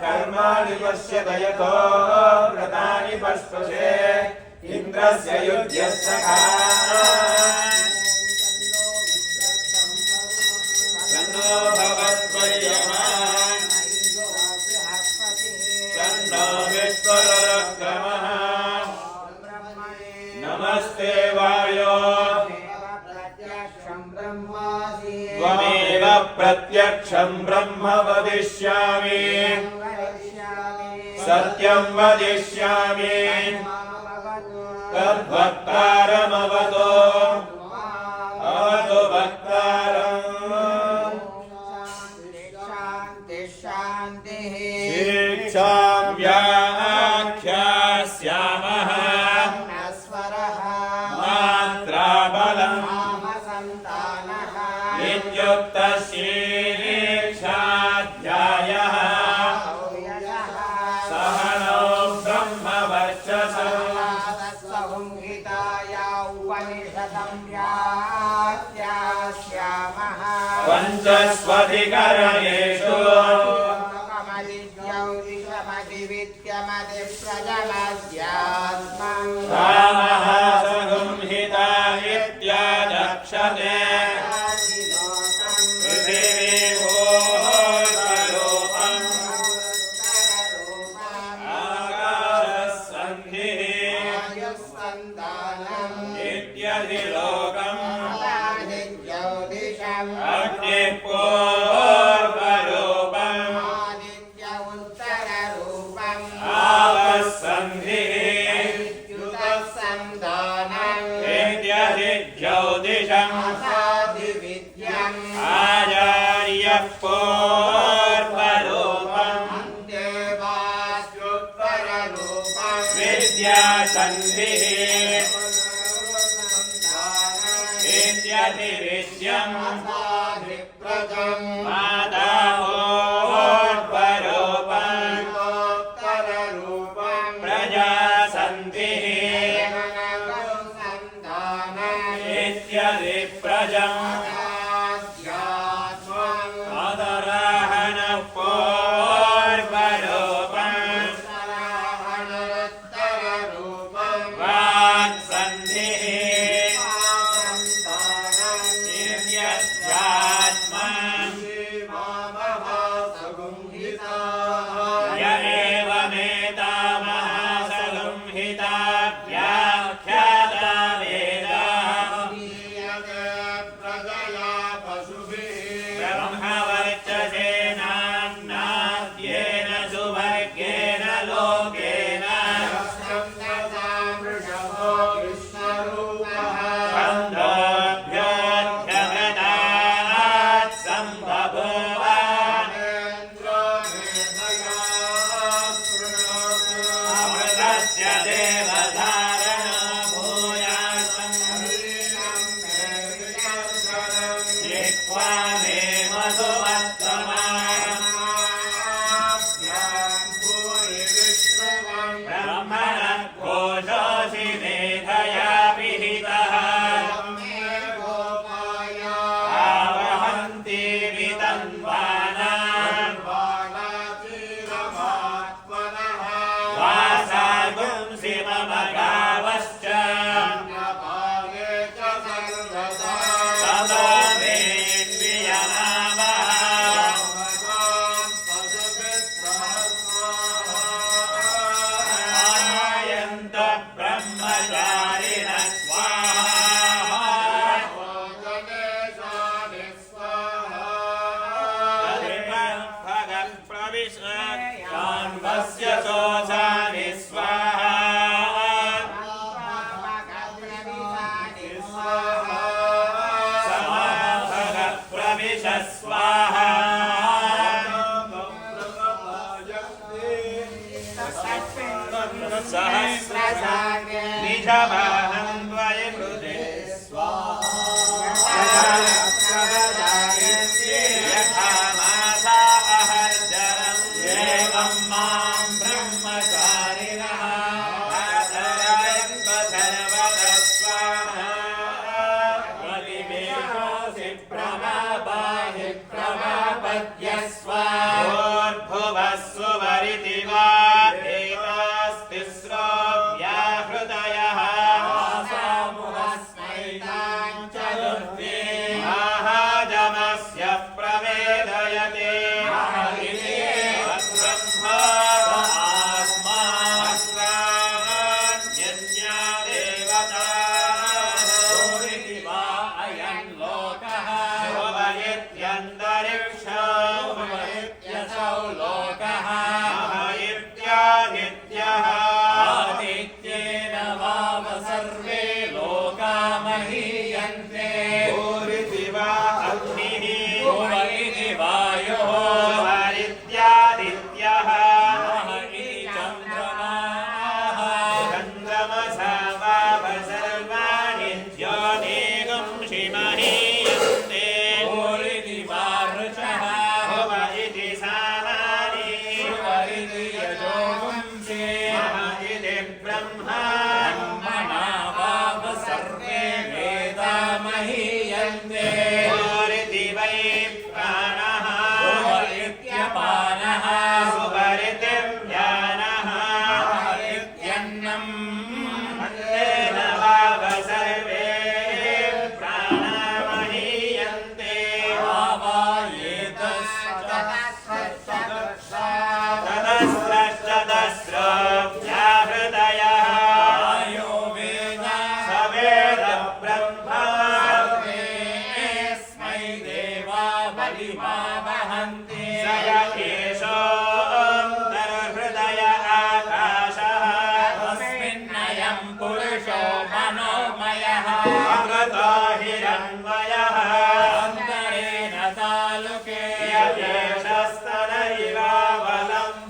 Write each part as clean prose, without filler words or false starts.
कर्माणि पश्यत यतो व्रतानि पश्पशे इन्द्रस्य युध्यस्य तन्नो भवत्वर्यमा तन्नो विश्वरक्रमः नमस्ते वायो त्वमेव प्रत्यक्षं ब्रह्म वदिष्यामि सत्यं वदिष्यामि तद्वक्तारमवतो अवतु वक्तारम् शिक्षां व्याख्यास्यामः मात्राबलम् नित्युक्तशीक्षाध्यायः सहनो ब्रह्मवर्चसा पञ्चस्वधिकरणेषु रामः संहिता इत्यादक्षते प्रमापद्य स्वाहा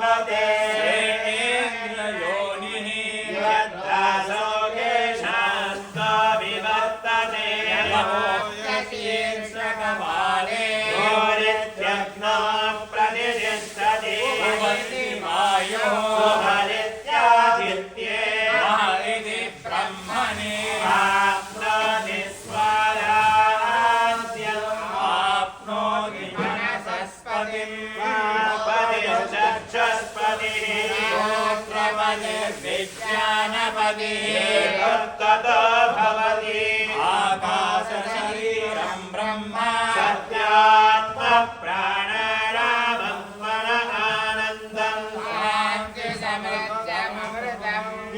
संपते श्रेन्द्रयोनिः यत्रासोके शान्तो विवर्तते शीर्षकमाले गोरित्यग्नो प्रतिष्ठति वायो हरित्यादित्ये इति ब्रह्मणे आप्नोति स्वराज्यम् आप्नोति मनसस्पतिं पतिश्चक्षुष्पतिः श्रोत्रपतिर्विज्ञानपतिः ततो भवति आकाशशरीरं ब्रह्म सत्यात्मा प्राणायामं मन आनन्दम्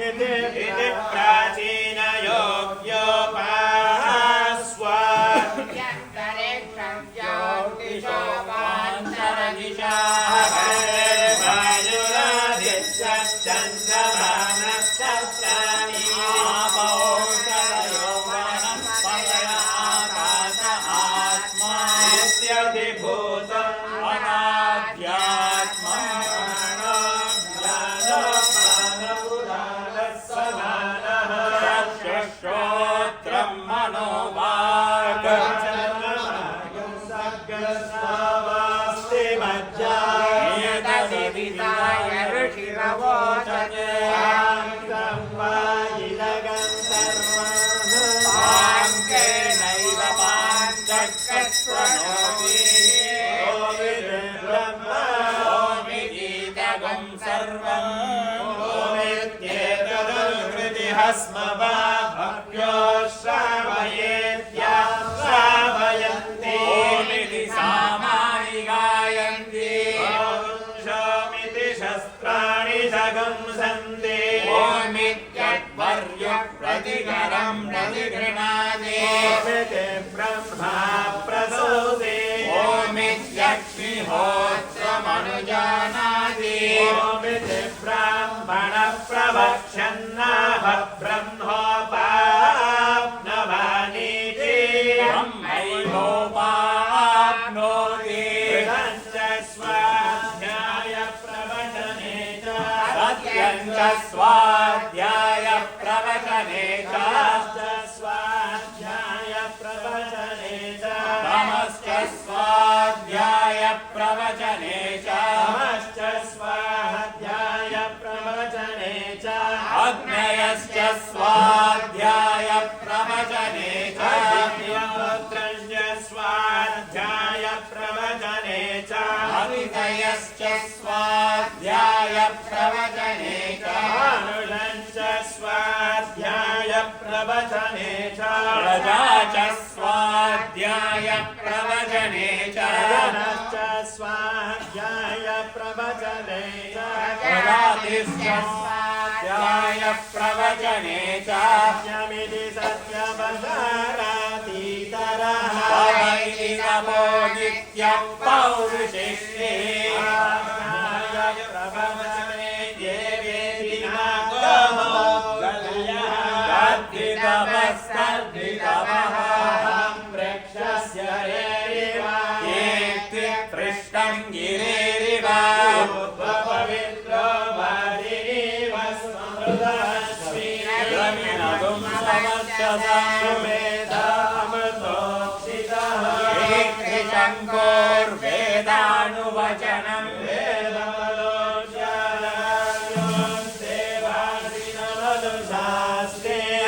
इति प्राचीनयोग्योपास्वाद्यन्तरिक्षं ज्योतिषोपान्तरदिशा वायुरादित्यश्चन्द्रमानश्चक्राणि आपौषधयो वनस्पतय आकाश आत्मा नित्यधिभूतम् अनाद्यात्मा श्रोत्रं मनोवाक्यस्ति मज्जाय ऋषिरवोचते पाङ्केनैव पाञ्चक्रस्वनोति ओमिदीदगं सर्वम् स्मवा भक्त्यो श्रावयेत्या श्रावयन्ति ओमिति सामानि गायन्ति ओमिति शस्त्राणि जगंसन्ति ओमित्यद्वर्य प्रतिकरं प्रतिगृह्णाति ओमिति ब्रह्मा प्रसूति ओमित्यग्निहोत्रमनुजानाति ओमिति ब्राह्मण प्रवक्ष्यन्नाह ब्रह्मोपाप्नवानीति ब्रह्मैवोपाप्नोति स्वाध्याय प्रवचने च सत्यं च स्वाध्याय प्रवचने च स्वाध्याय प्रवचने च तमश्च स्वाध्याय प्रवचने च तमश्च स्वाध्याय प्रवचने च अग्नयश्च स्वाध्याय प्रवचने च अग्निहोत्रश्च स्वाध्याय प्रवचने च अवितयश्च स्वाध्याय प्रवचने च अनुषश्च स्वाध्याय प्रवचने च प्रजा च स्वाध्याय प्रवचने च जनश्च स्वाध्याय प्रवचने च प्रजातिश्च स्वाध्याय प्रवचने च सत्यमिति सत्यवसारातीतरः इति नमो नित्यं पौरुषेष्ठे प्रवचने देवेति नागमो गल्यः गद्दितमस्तद्दितमः वृक्षस्य रेरिव कीर्ति पृष्ठं गिरेरिव पवित्रो वारिव स्मृतश्रीरमिनगुं समर्चसामेधामतोक्षितः शङ्कोर्वेदानुवचनं वेदमलोज्यास्ते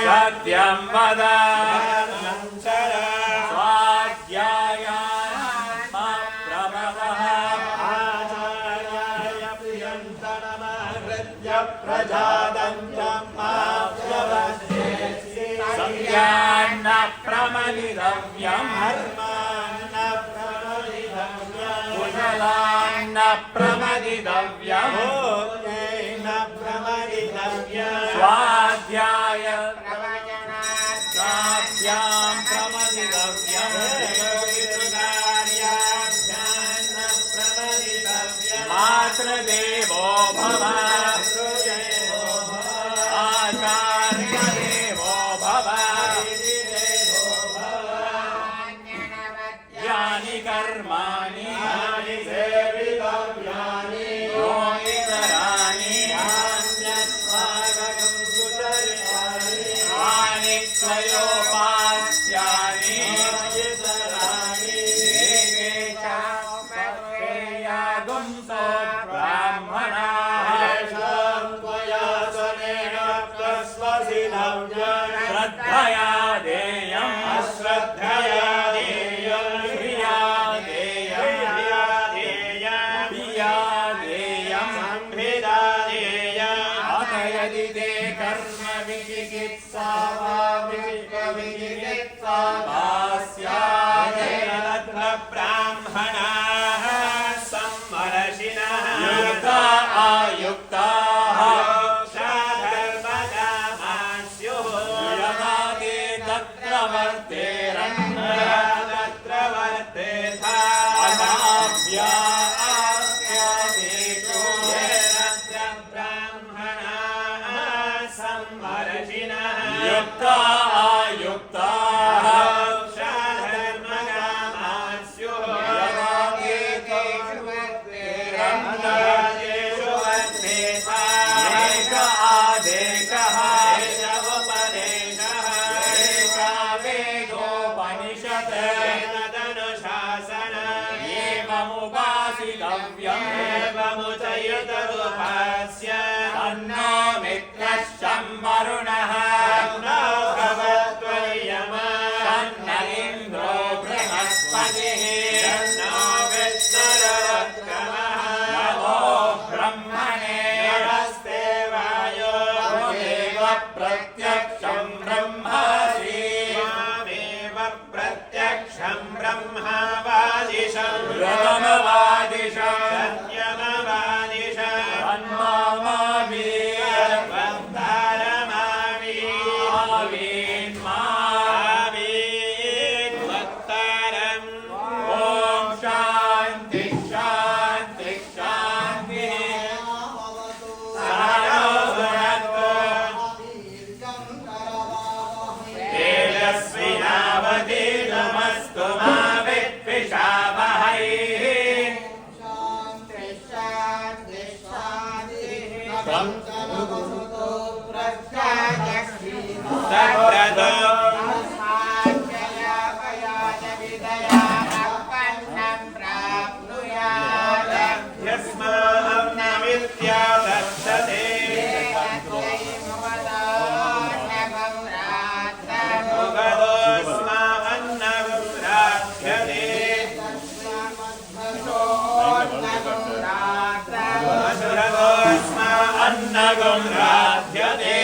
सत्यं वद संज्ञान्न प्रमदितव्यम् कुशलान्न प्रमदितव्यम् स्वाध्याय स्वाध्यां प्रमदितव्यम् मातृदेवो भव आचार्यदेवो भव यानि कर्माणि योगित स्वयोपास्यानि गुंसो ब्राह्मणाः श्रद्धया देयम् अश्रद्धया देयम् श्रिया देयम् पिया देयम् संभिदा देयम् अथ यदि ते कर्म विचिकित्सा वा विचिकित्सा तत्र ब्राह्मणाः सम्मर्षिणः युक्ता आयुक्ताः धर्मकामास्युः यदा ते तत्र वर्तेरन् तत्र वर्तेथा अनाव्यादेषु तत्र ब्राह्मणाः सम्मर्षिणः युक्ता आयुक्ताः तन्नो मित्रश्चं वरुणः तन्नो भवत्वर्यमा तन्न इन्द्रो बृहस्पतिः तन्नो विष्णुरुक्रमः नमो ब्रह्मणे नमस्ते वायो त्वमेव प्रत्यक्षं ब्रह्मासि त्वमेव प्रत्यक्षं ब्रह्मवादिशं रमवादिशं अन्नगं राध्यते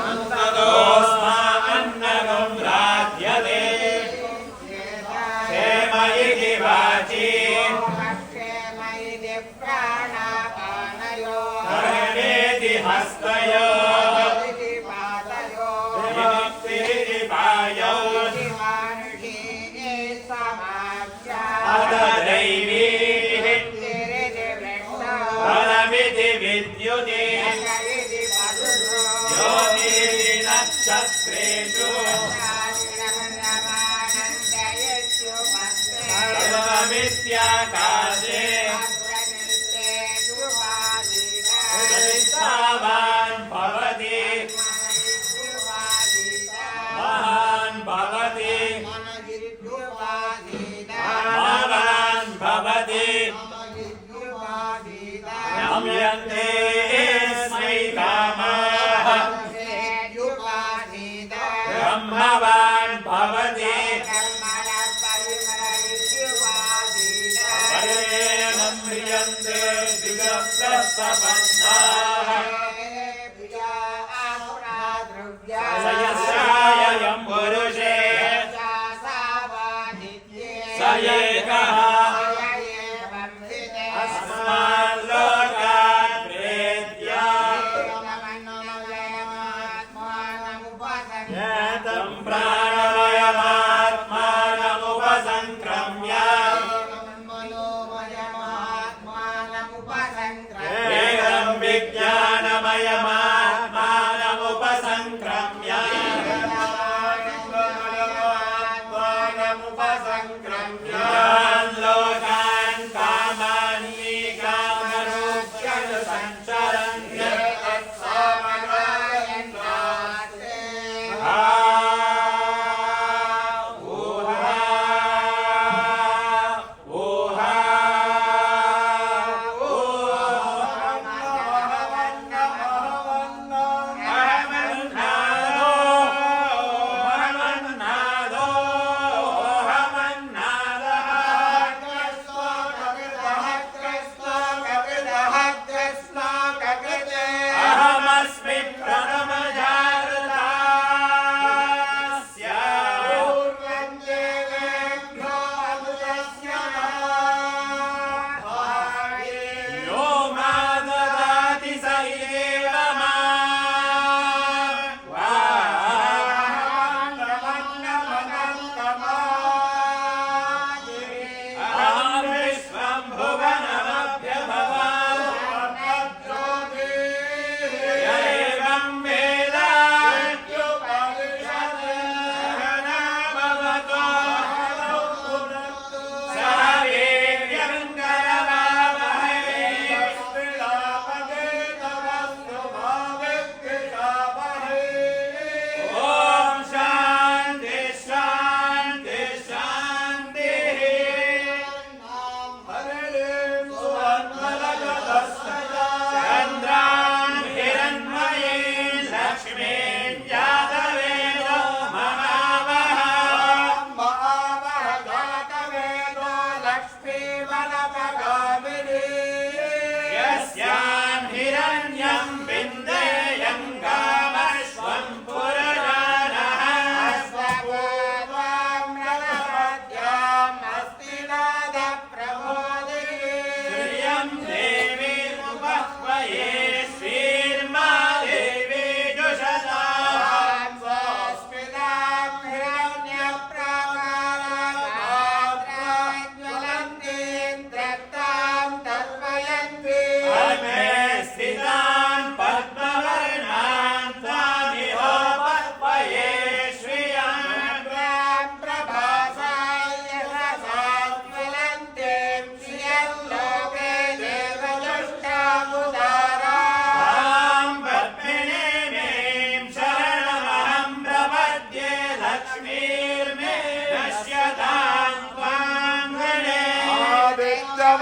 अन्ततोऽस्मा अन्नगं राध्यते क्षेम इति वाचि कर्मेति हस्तयो विमुक्तिरिति पायौ अददैवी फलमिति विद्युति ज्योतिरिति नक्षत्रेषु सर्वमित्याकाशे प्रतिष्ठावान् भवति महान् भवति महान् भवति नम्यन्ते स्मै कामाः ब्रह्मवान् भवति परेण म्रियन्ते द्विगप्रसपन्नाः स यस्यायं पुरुषे स एकः अस्माल्लोकात् प्रेत्या एतं प्राणमयमात्मानमुपसङ्क्रम्य एकं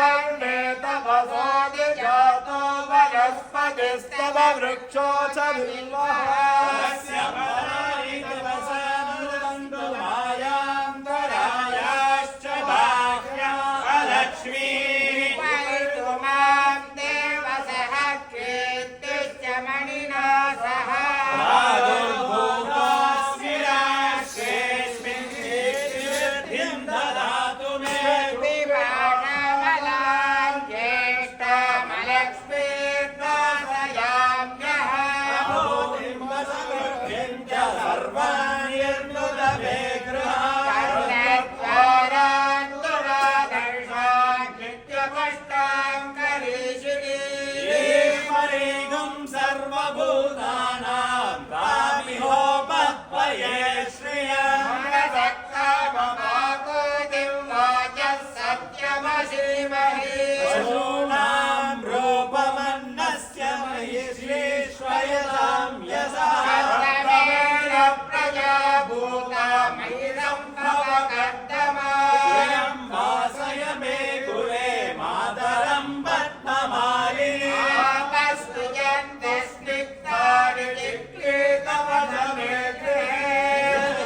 वर्णे तपसोऽधिजातो वनस्पतिस्तव वृक्षो च बिल्वः तस्य फलानि तपसा नुदन्तु मायान्तरायाश्च बाह्या अलक्ष्मीः वैतु मां देवसः कीर्तिश्च मणिना सह प्रादुर्भूतोऽस्मि राष्ट्रेऽस्मिन् कीर्तिवृद्धिं ददातु मे विवाहमलां ज्येष्ठमलक्ष्मीर्दासयाम्यः भूतिं वसवृद्धिं च सर्वाणि यन्नुत मे कर्णद्वारान् दुरादर्शान् नित्यकष्टां करीषिणी ईश्वरीगं सर्वभूतानां तामिहोपत्वये श्रियम् मनसक्ताममाकोतिं वाचः सत्यमसीमहि पशूनां रूपमन्नस्य मयि श्रीश्वयतां यशः कर्तमेन प्रजा भूता मयि सम्भवकर्तमा श्रियं वासय मे कुले मातरं पद्ममालिनी आपस्तुयन्ति स्निग्धानि चिक्लीतवनमे गृहे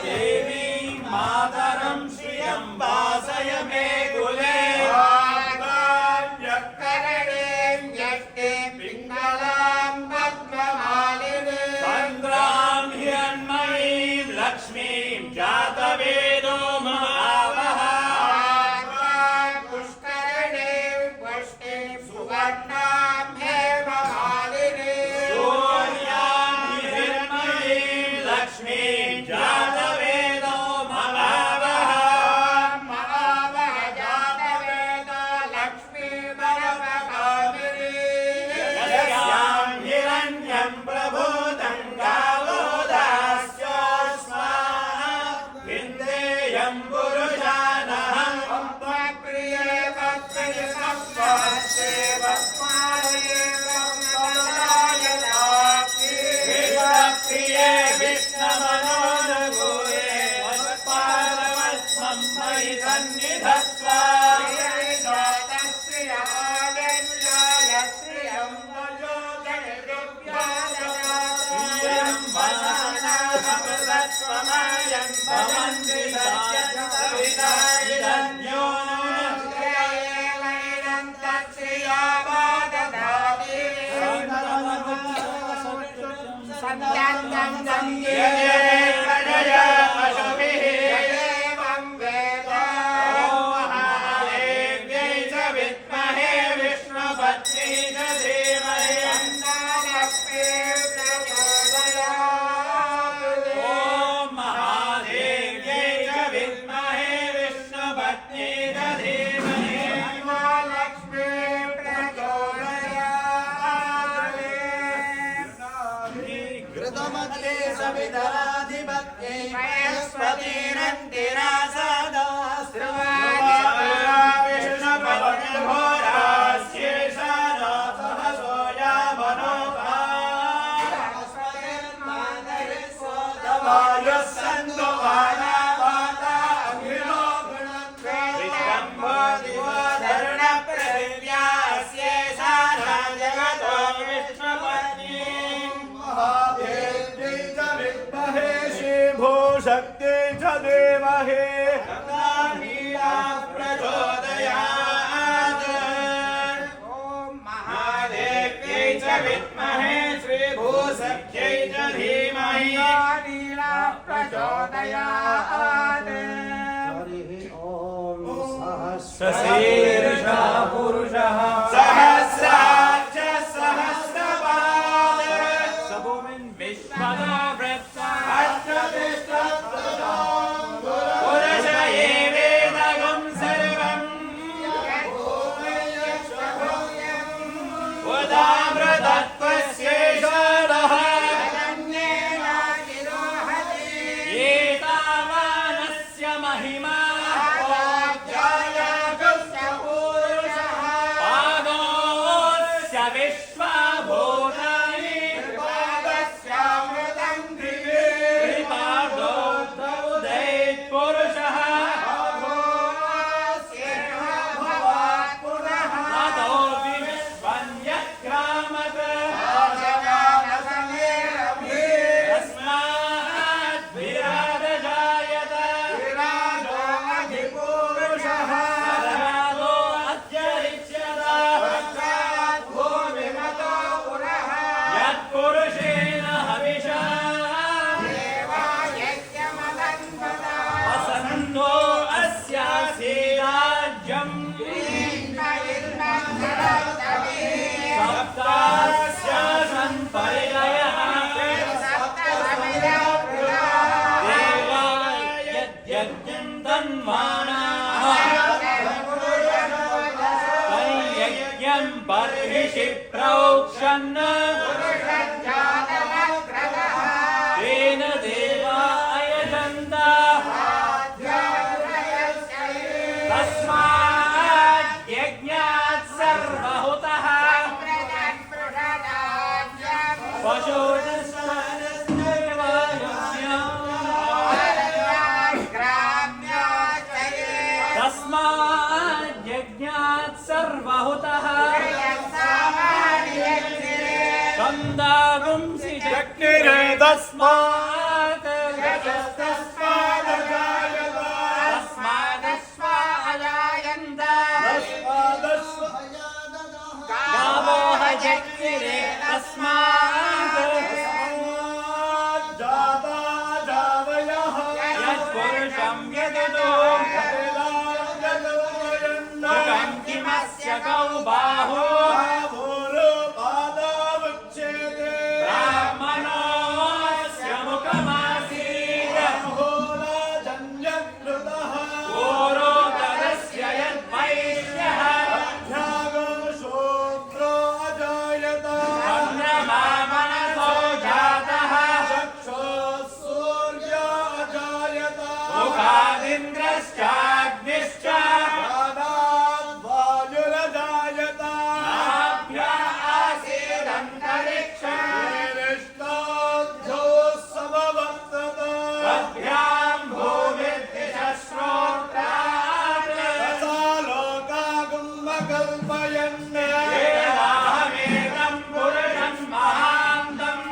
देवीं मातरं श्रियं वासय मे कुले करणीं यष्टिं पिङ्गलां पद्ममालिनीं चन्द्रां हिरण्मयीं लक्ष्मीं जातवेदो महावः पुष्करणीं पुष्टिं सुवर्णां हेममालिनीं सूर्यां हिरण्मयीं लक्ष्मीं जातवेदो महावः महावः जातवेदो लक्ष्मीपरमकामिनी यस्यां हिरण्यं प्रभूतं गावो दास्योऽस्माः विन्देयं पुरुषानहम् प्रिये भक्तिः कप्पस्ते भक्माये ब्रह्मदायदाक्षी विष्णुप्रिये विष्णुमनोनुकूले वत्पादपद्मं मयि सन्निधत्स्व श्रियं वसनामृतत्वमयं भवन्ति सविता इदन्यो प्रजया अशुभिः महादेव्यै च विद्महे विष्णुपत्नी च धीमहि ॐ महादेव्यै च विद्महे विष्णुपत्नी च धीमहि घृतमध्ये सवितराधिपत्यै वनस्पतिरन्तिरा सदास्त्रुवा विष्णुपत्निर्घोरास्येषा सहसोया मनोभा वायुः सन्तो वाना वाता अभिनो विष्णम्भो दिवो धरुणपृथिव्यास्येषा जगतो विष्णुपत्नी महादेव्यै च विद्महे श्रीभूशक्त्यै च देमहे गङ्गानीला प्रचोदयात् महादेव्यै च विद्महे श्रीभूसख्यै च धीमहि सशीर्षः पुरुषः सहस्राक्ष सहस्रपाद सभूमिन् विश्वतो वृत्ता पुरुष एवेदगं सर्वम् उदामृतत्वस्येषणः एतावानस्य महिमा पादोऽस्य विश्वभूतानि त्रिपादोऽर्थौदैः पुरुषः यज्ञं बर्हिषि प्रोक्षन् तेन देवा अयजन्त तस्मात् यज्ञात् सर्वहुतः तस्मात् यज्ञात् सर्वहुतः छन्दागुंसि शक्तिरे तस्मात् तस्मादस्वाजायन्त गावो हजक्तिरे तस्मात् जाता जावयः यत्पुरुषं यदतो मुखं किमस्य कौ बाहो ब्राह्मणोऽस्य मुखमासीत् ओरोदरस्य यद्वैश्यः चन्द्रमामनसो जातः मुखादिन्द्रश्चाग्निश्च नाभ्या आसीदन्तरिक्षम् तद्भ्यां भूमिर्दिशश्रोत्रात् वेदाहमेकं पुरुषं महान्तम्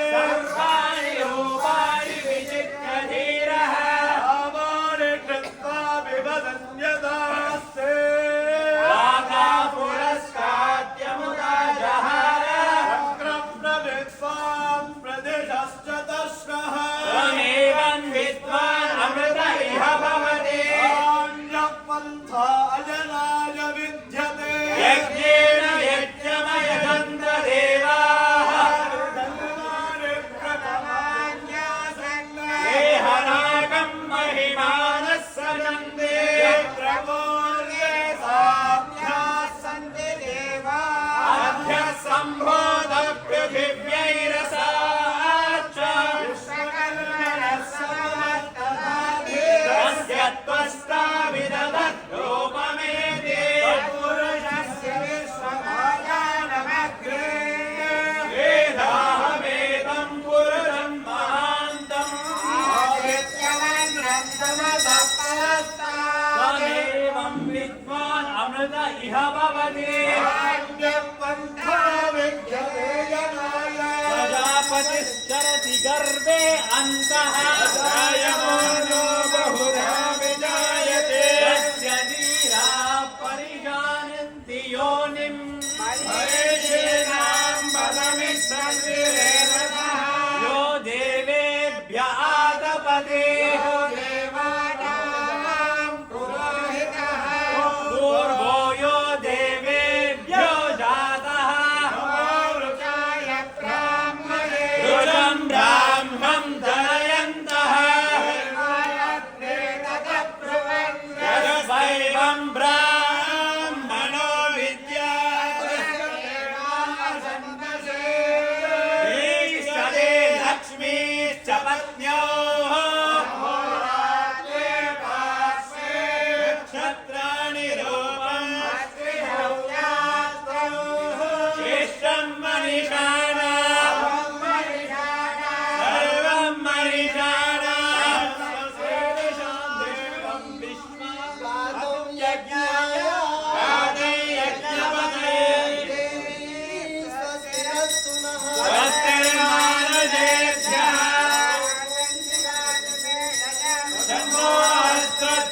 सर्वाणि रूपाणि विचित्रधीरः राधा पुरस्काद्यमुदा जहार त्वमेवं विद्वान् अमृत इह भवति यज्ञेन यज्ञमयजन्त देवाः देहनाकं महिमानः सजन्ते अभ्यः सम्भोधः पृथिव्यैरसाच्च तस्य त्वष्टा विदधद्रूपमेते वेदाहमेतं पुरुषं महान्तम् त्वमेवं विद्वान् अमृत इह भवति प्रजापतिश्चरति गर्भे अन्तः जायमानो बहुधा विजायते यस्य वीराः परिजानन्ति योनिम् महेशेनां पदमिच्छन्तिरेवतः यो देवेभ्य आदपते पूर्वो यो देवेभ्यो जातः रुचं ब्राह्मं जनयन्तः यद्वैवं ब्राह्मणो विद्यात् ईशते लक्ष्मीश्च पत्न्योः नक्षत्राणि रूपम् इष्टं मनीषाणाम् सर्वं मनीषाणाम् आदे यज्ञपतये स्वस्तिर्मानुषेभ्यः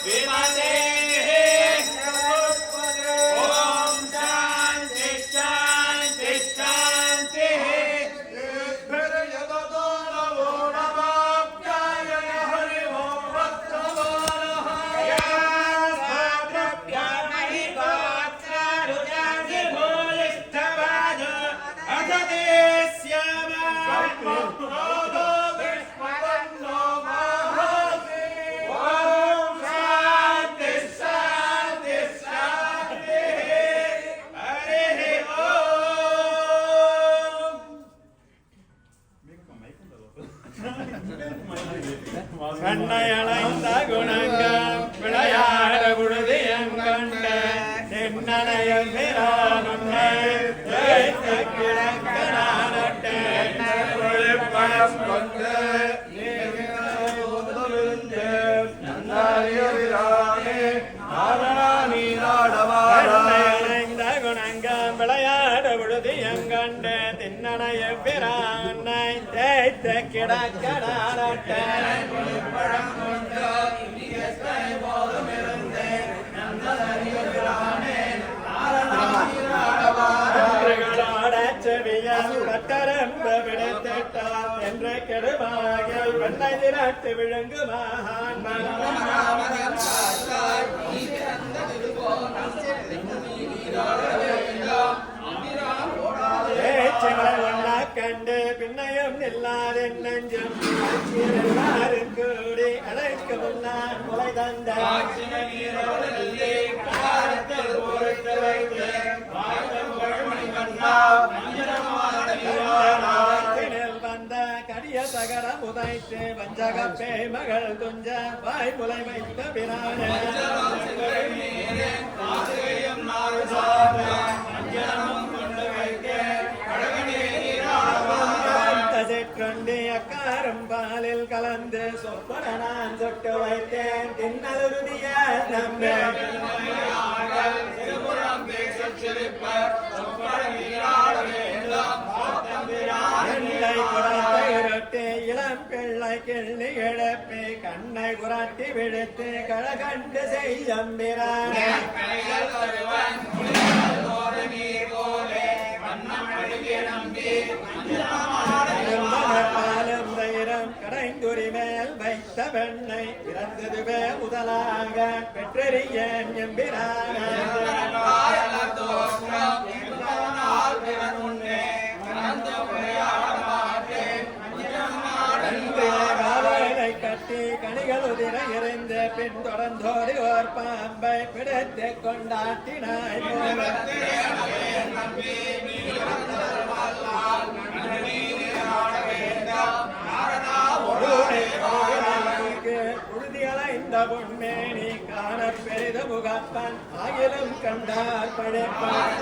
शम्भोऽस्तद्विमतेः ॐ शान्ति शान्ति शान्तिः या இணைந்த குணங்கம் விளையாட விடுதி எங்கண்டு தின்னணைய பிரானை தேய்த்த கிடக்கடாட்ட செவியல் கட்டரம்ப விடத்திட்டார் என்ற கெடுவாயில் வெண்ணை திரட்டு விழுங்குமான் ஒன்னா கண்டு பின்னயம் இல்லாத நெஞ்சம் எல்லாரும் கூடி அழைக்க முன்னான் முளை தந்த வந்த கடிய சகர உதைத்து வஞ்சகப்பே மகள் துஞ்ச வாய் முலை வைத்த பிரான கொண்டு அக்காரம் பாலில் கலந்து சொப்பன நான் சொட்டு வைத்தேன் தின்னலுடைய நம்பி இளம் பிள்ளை கிள்ளி இழப்பி கண்ணை குராட்டி விடுத்து கழகண்டு செய்யம்பிரான பாலும் தைரம் கடைந்துரி மேல் வைத்த பெண்ணை பிறந்ததுவே முதலாக பெற்றறியேன் எம்பிரான கட்டி கனிகள் உதிர இறைந்து பின் தொடர்ந்தோடி ஓர் பாம்பை பிடித்து கொண்டாட்டினாய் உறுதியலைந்த பொன்மேனி காண பெரித முகப்பன் ஆகிலும் கண்டார் படைப்பான்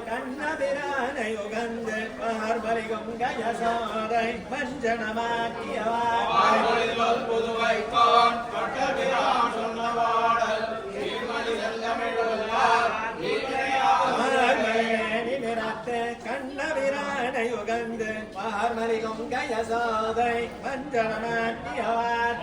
கண்ணபிரானை உகந்து பார்மலி கொங்கயசோதை மஞ்சனமாக்கியவார் புதுவைக்கான் கண்ணபிரான் சொன்னவாடல் கண்ணபிரானை உகந்து பார்மலி கொங்கயசோதை மஞ்சனமாக்கியவார்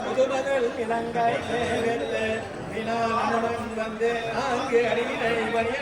புதுமகள் இலங்கை தேர்ந்து வினாலனுடன் வந்து ஆங்கு அடியினை வரிய